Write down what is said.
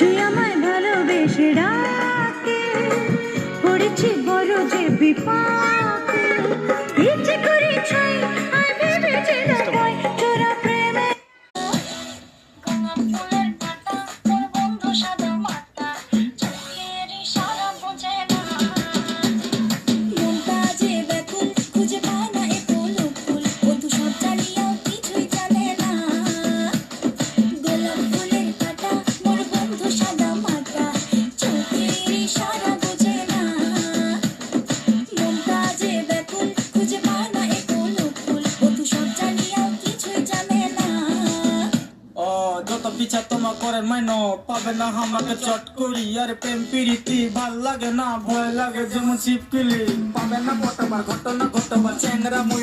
সে আমায় ভালোবেসে ডাকে, পড়েছি বড় যে বিপাকে, ইচ্ছে করে ছাই আর ভেবেছি তাকাই তোরা প্রেমে। গোলাপ ফুলের পাতা তোর বন্ধু সাদা মাটা, চোখের ইশারা বোঝে না। মনটা যে ব্যাকুল খুঁজে পায় না এ ফুল ফুল, বন্ধু সব জানিয়েও কিছুই জানে না। গোলাপ ফুলের পাতা মোর বন্ধু সাদা মাটা, চোখের ইশারা বোঝে না। মনটা যে ব্যাকুল খুঁজে পায় না এ ফুল ফুল, বন্ধু সব জানিয়েও কিছুই জানে না। ও যত পিছা তোমার করেন মাইনো পাবে না আমাকে চট করি। আরে প্রেম প্রীতি ভাল লাগে না, ভয় লাগে যেমন শিবকিলি। পাবে না কতবার ঘটনা ঘটবার চ্যাংরা